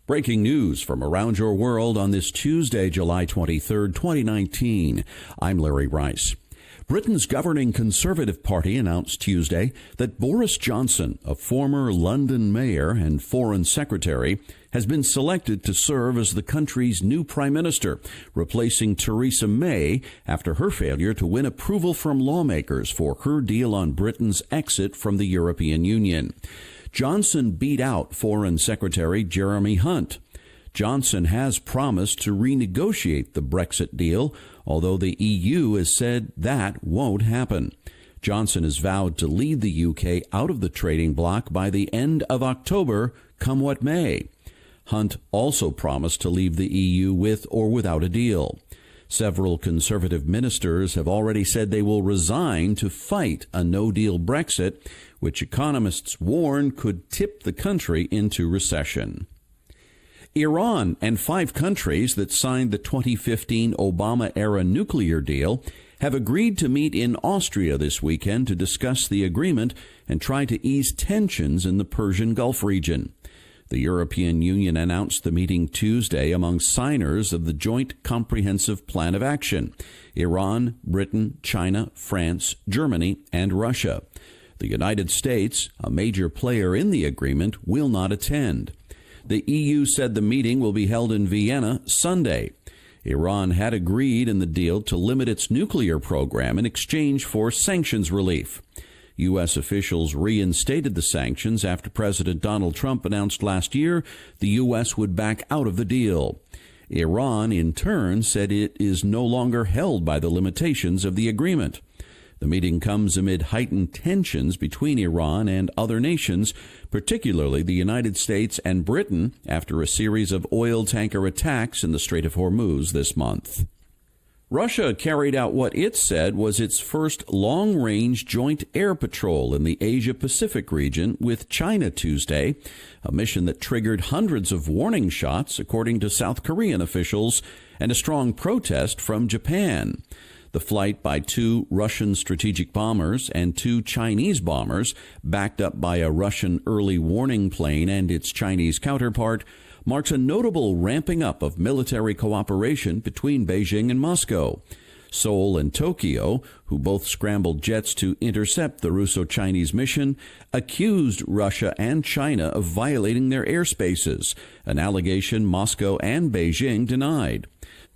Breaking news from around your world on this Tuesday, July 23rd, 2019. I'm Larry Rice. Britain's governing Conservative Party announced Tuesday that Boris Johnson, a former London mayor and foreign secretary, has been selected to serve as the country's new prime minister, replacing Theresa May after her failure to win approval from lawmakers for her deal on Britain's exit from the European Union. Johnson beat out Foreign Secretary Jeremy Hunt. Johnson has promised to renegotiate the Brexit deal, although the EU has said that won't happen. Johnson has vowed to lead the UK out of the trading bloc by the end of October, come what may. Hunt also promised to leave the EU with or without a deal. Several Conservative ministers have already said they will resign to fight a no-deal Brexit, which economists warn could tip the country into recession. Iran and 5 countries that signed the 2015 Obama-era nuclear deal have agreed to meet in Austria this weekend to discuss the agreement and try to ease tensions in the Persian Gulf region. The European Union announced the meeting Tuesday among signers of the Joint Comprehensive Plan of Action: Iran, Britain, China, France, Germany, and Russia. The United States, a major player in the agreement, will not attend. The EU said the meeting will be held in Vienna Sunday. Iran had agreed in the deal to limit its nuclear program in exchange for sanctions relief. U.S. officials reinstated the sanctions after President Donald Trump announced last year the U.S. would back out of the deal. Iran, in turn, said it is no longer held by the limitations of the agreement. The meeting comes amid heightened tensions between Iran and other nations, particularly the United States and Britain, after a series of oil tanker attacks in the Strait of Hormuz this month. Russia carried out what it said was its first long-range joint air patrol in the Asia-Pacific region with China Tuesday, a mission that triggered hundreds of warning shots, according to South Korean officials, and a strong protest from Japan. The flight by 2 Russian strategic bombers and 2 Chinese bombers, backed up by a Russian early warning plane and its Chinese counterpart, marks a notable ramping up of military cooperation between Beijing and Moscow. Seoul and Tokyo, who both scrambled jets to intercept the Russo-Chinese mission, accused Russia and China of violating their airspaces, an allegation Moscow and Beijing denied.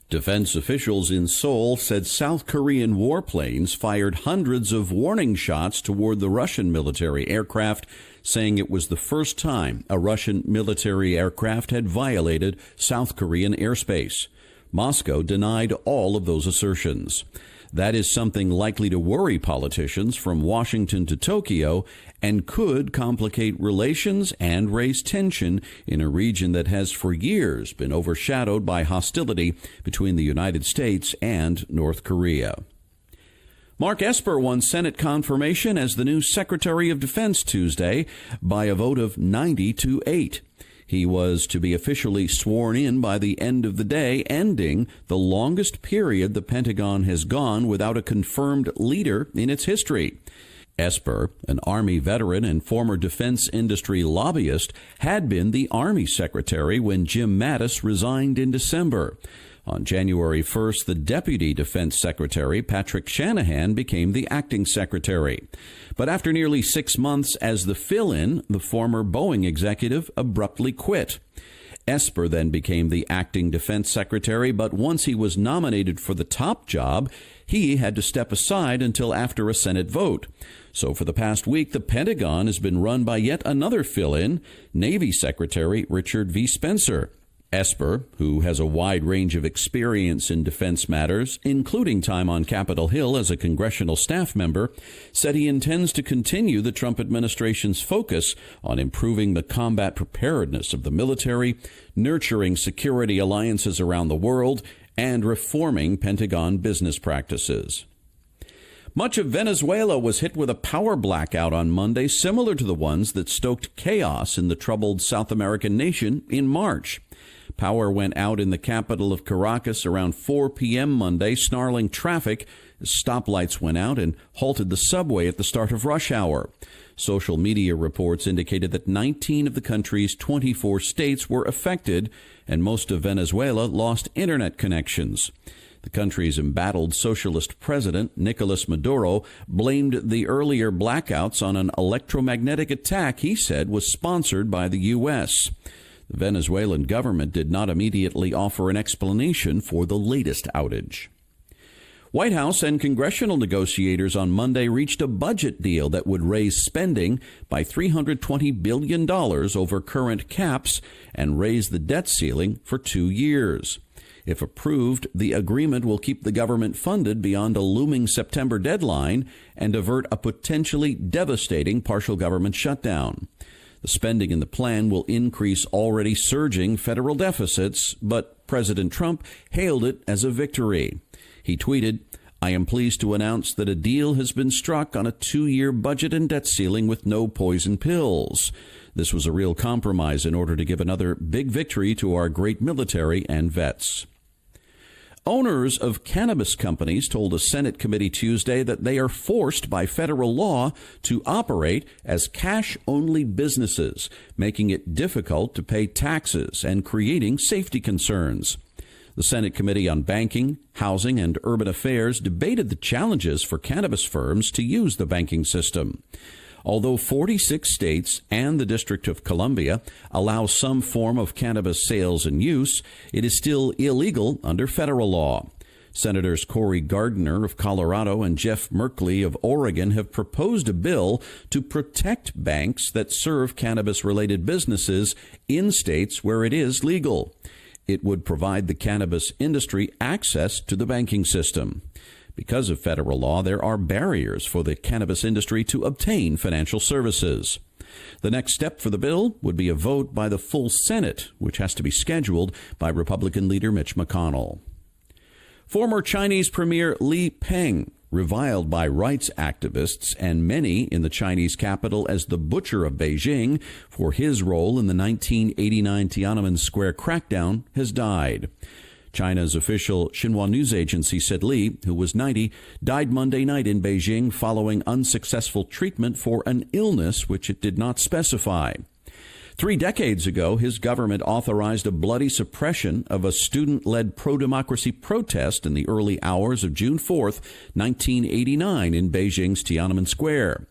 Defense officials in Seoul said South Korean warplanes fired hundreds of warning shots toward the Russian military aircraft, saying it was the first time a Russian military aircraft had violated South Korean airspace. Moscow denied all of those assertions. That is something likely to worry politicians from Washington to Tokyo and could complicate relations and raise tension in a region that has for years been overshadowed by hostility between the United States and North Korea. Mark Esper won Senate confirmation as the new Secretary of Defense Tuesday by a vote of 90-8. He was to be officially sworn in by the end of the day, ending the longest period the Pentagon has gone without a confirmed leader in its history. Esper, an Army veteran and former defense industry lobbyist, had been the Army Secretary when Jim Mattis resigned in December. On January 1st, the Deputy Defense Secretary, Patrick Shanahan, became the acting secretary. But after nearly 6 months as the fill-in, the former Boeing executive abruptly quit. Esper then became the acting defense secretary, but once he was nominated for the top job, he had to step aside until after a Senate vote. So for the past week, the Pentagon has been run by yet another fill-in, Navy Secretary Richard V. Spencer. Esper, who has a wide range of experience in defense matters, including time on Capitol Hill as a congressional staff member, said he intends to continue the Trump administration's focus on improving the combat preparedness of the military, nurturing security alliances around the world, and reforming Pentagon business practices. Much of Venezuela was hit with a power blackout on Monday, similar to the ones that stoked chaos in the troubled South American nation in March. Power went out in the capital of Caracas around 4 p.m. Monday, snarling traffic as stoplights went out and halted the subway at the start of rush hour. Social media reports indicated that 19 of the country's 24 states were affected, and most of Venezuela lost internet connections. The country's embattled socialist president, Nicolas Maduro, blamed the earlier blackouts on an electromagnetic attack he said was sponsored by the U.S. The Venezuelan government did not immediately offer an explanation for the latest outage. White House and congressional negotiators on Monday reached a budget deal that would raise spending by $320 billion over current caps and raise the debt ceiling for 2 years. If approved, the agreement will keep the government funded beyond a looming September deadline and avert a potentially devastating partial government shutdown. The spending in the plan will increase already surging federal deficits, but President Trump hailed it as a victory. He tweeted, "I am pleased to announce that a deal has been struck on a 2-year budget and debt ceiling with no poison pills. This was a real compromise in order to give another big victory to our great military and vets." Owners of cannabis companies told a Senate committee Tuesday that they are forced by federal law to operate as cash-only businesses, making it difficult to pay taxes and creating safety concerns. The Senate Committee on Banking, Housing, and Urban Affairs debated the challenges for cannabis firms to use the banking system. Although 46 states and the District of Columbia allow some form of cannabis sales and use, it is still illegal under federal law. Senators Cory Gardner of Colorado and Jeff Merkley of Oregon have proposed a bill to protect banks that serve cannabis-related businesses in states where it is legal. It would provide the cannabis industry access to the banking system. Because of federal law, there are barriers for the cannabis industry to obtain financial services. The next step for the bill would be a vote by the full Senate, which has to be scheduled by Republican leader Mitch McConnell. Former Chinese Premier Li Peng, reviled by rights activists and many in the Chinese capital as the butcher of Beijing for his role in the 1989 Tiananmen Square crackdown, has died. China's official Xinhua news agency said Li, who was 90, died Monday night in Beijing following unsuccessful treatment for an illness which it did not specify. 3 decades ago, his government authorized a bloody suppression of a student-led pro-democracy protest in the early hours of June 4th, 1989 in Beijing's Tiananmen Square.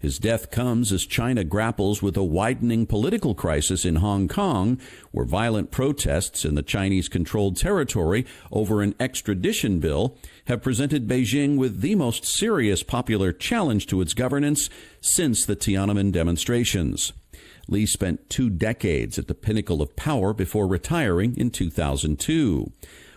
His death comes as China grapples with a widening political crisis in Hong Kong, where violent protests in the Chinese-controlled territory over an extradition bill have presented Beijing with the most serious popular challenge to its governance since the Tiananmen demonstrations. Li spent 2 decades at the pinnacle of power before retiring in 2002.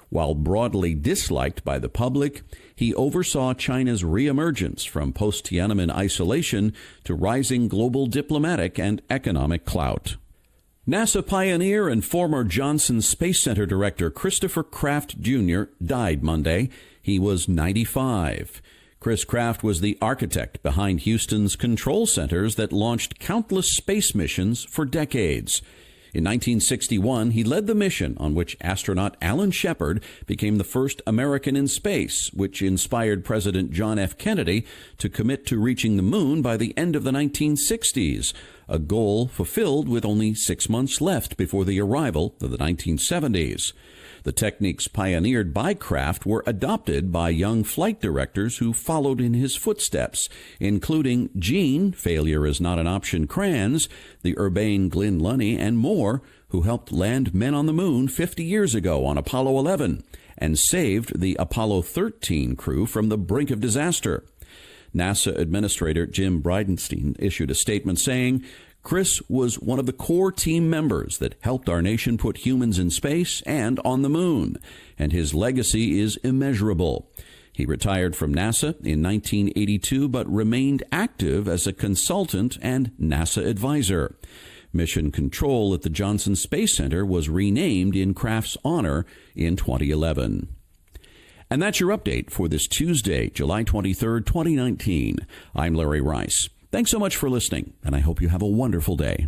While broadly disliked by the public, he oversaw China's reemergence from post-Tiananmen isolation to rising global diplomatic and economic clout. NASA pioneer and former Johnson Space Center director Christopher Kraft Jr. died Monday. He was 95. Chris Kraft was the architect behind Houston's control centers that launched countless space missions for decades. In 1961, he led the mission on which astronaut Alan Shepard became the first American in space, which inspired President John F. Kennedy to commit to reaching the moon by the end of the 1960s, a goal fulfilled with only 6 months left before the arrival of the 1970s. The techniques pioneered by Kraft were adopted by young flight directors who followed in his footsteps, including Gene, Failure is Not an Option Kranz, the urbane Glyn Lunny, and more, who helped land men on the moon 50 years ago on Apollo 11 and saved the Apollo 13 crew from the brink of disaster. NASA Administrator Jim Bridenstine issued a statement saying, Chris was one of the core team members that helped our nation put humans in space and on the moon, and his legacy is immeasurable. He retired from NASA in 1982, but remained active as a consultant and NASA advisor. Mission Control at the Johnson Space Center was renamed in Kraft's honor in 2011. And that's your update for this Tuesday, July 23rd, 2019. I'm Larry Rice. Thanks so much for listening, and I hope you have a wonderful day.